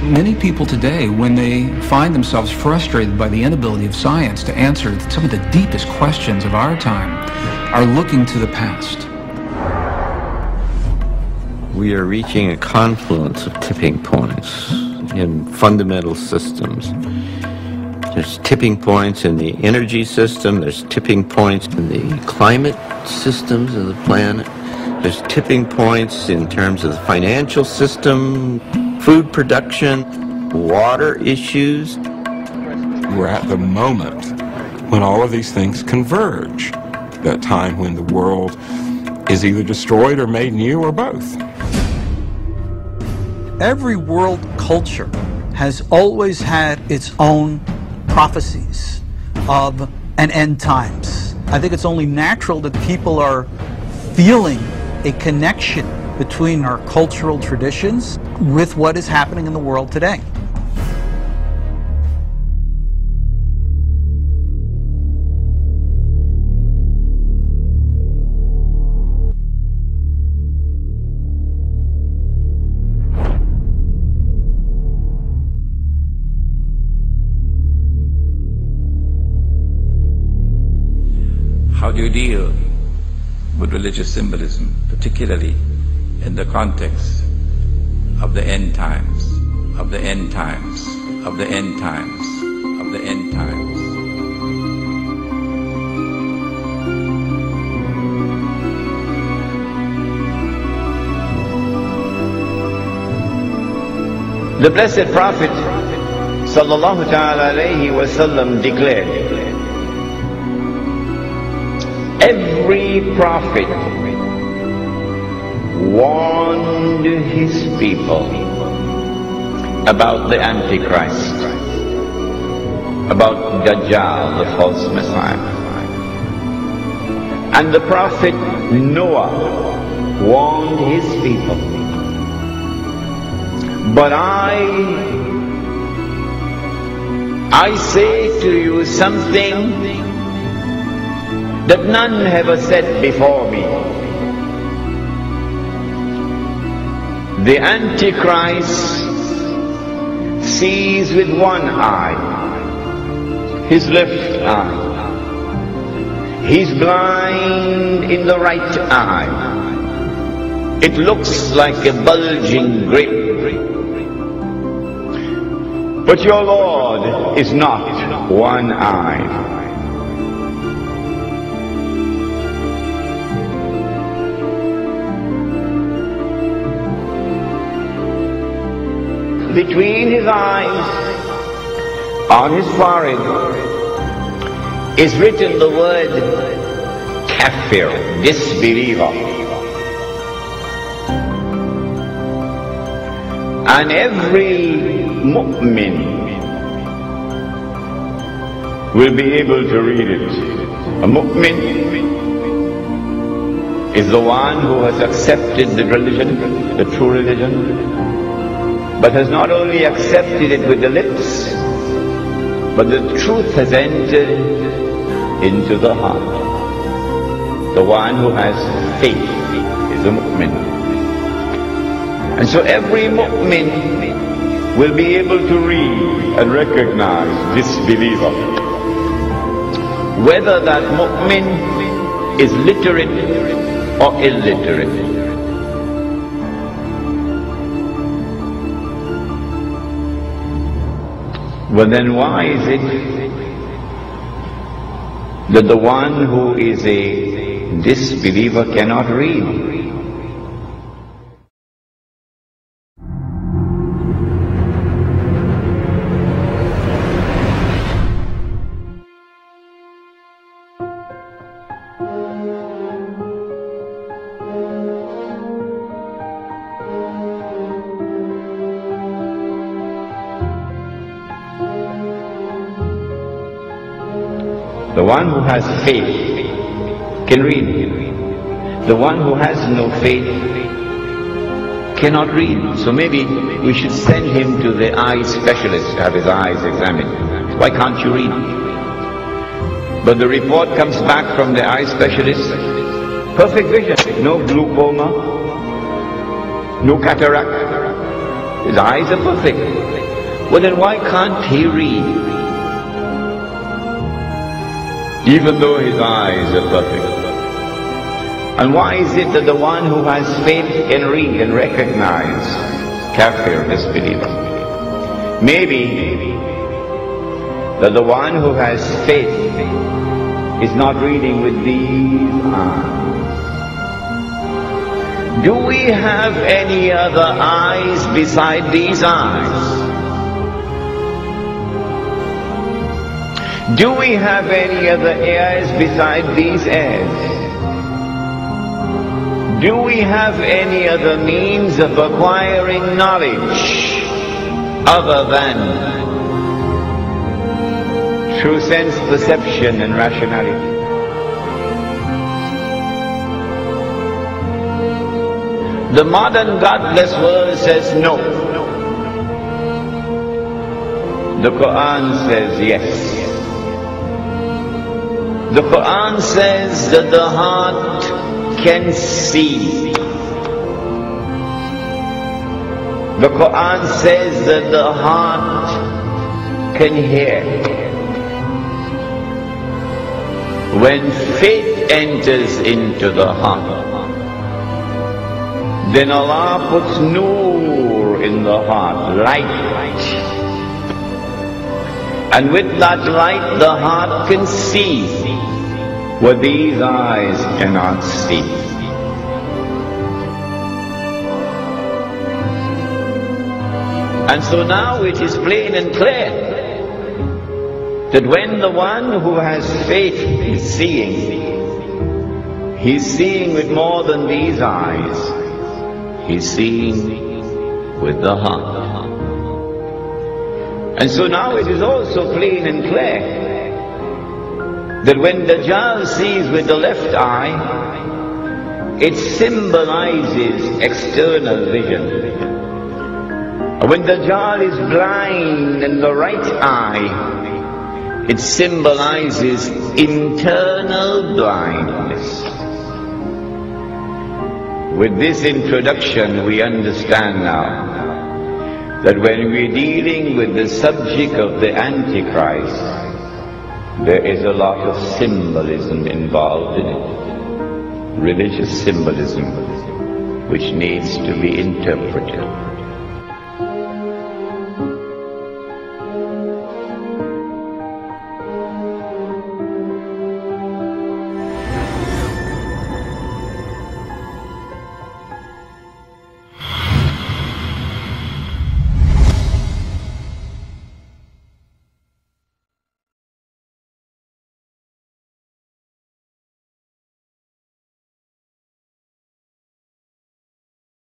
Many people today, when they find themselves frustrated by the inability of science to answer some of the deepest questions of our time, are looking to the past. We are reaching a confluence of tipping points in fundamental systems. There's tipping points in the energy system, there's tipping points in the climate systems of the planet, there's tipping points in terms of the financial system, food production, water issues. We're at the moment when all of these things converge, that time when the world is either destroyed or made new or both. Every world culture has always had its own prophecies of an end times. I think it's only natural that people are feeling a connection between our cultural traditions with what is happening in the world today. How do you deal with religious symbolism, particularly in the context of the end times, of the end times, of the end times, of the end times? The Blessed Prophet sallallahu ta'ala alayhi wa sallam declared, every prophet warned his people about the Antichrist, about Dajjal, the false Messiah. And the prophet Noah warned his people. But I say to you something that none ever said before me. The Antichrist sees with one eye, his left eye. He's blind in the right eye. It looks like a bulging grape. But your Lord is not one-eyed. Between his eyes, on his forehead, is written the word kafir, disbeliever. And every mu'min will be able to read it. A mu'min is the one who has accepted the religion, the true religion, but has not only accepted it with the lips, but the truth has entered into the heart. The one who has faith is a mu'min. And so every mu'min will be able to read and recognize this believer. Whether that mu'min is literate or illiterate. Well, then why is it that the one who is a disbeliever cannot read? The one who has faith can read. The one who has no faith cannot read. So maybe we should send him to the eye specialist to have his eyes examined. Why can't you read? But the report comes back from the eye specialist, perfect vision, no glaucoma, no cataract. His eyes are perfect. Well, then why can't he read? Even though his eyes are perfect. And why is it that the one who has faith can read and recognize kafir, disbeliever? Maybe that the one who has faith is not reading with these eyes. Do we have any other eyes beside these eyes? Do we have any other ears beside these ears? Do we have any other means of acquiring knowledge other than through sense perception and rationality? The modern godless world says no. The Quran says yes. The Quran says that the heart can see. The Quran says that the heart can hear. When faith enters into the heart, then Allah puts nur in the heart, light. And with that light, the heart can see what these eyes cannot see. And so now it is plain and clear that when the one who has faith is seeing, he's seeing with more than these eyes. He's seeing with the heart. And so now it is also plain and clear that when Dajjal sees with the left eye, it symbolizes external vision. When Dajjal is blind in the right eye, it symbolizes internal blindness. With this introduction, we understand now that when we're dealing with the subject of the Antichrist, there is a lot of symbolism involved in it. Religious symbolism, which needs to be interpreted.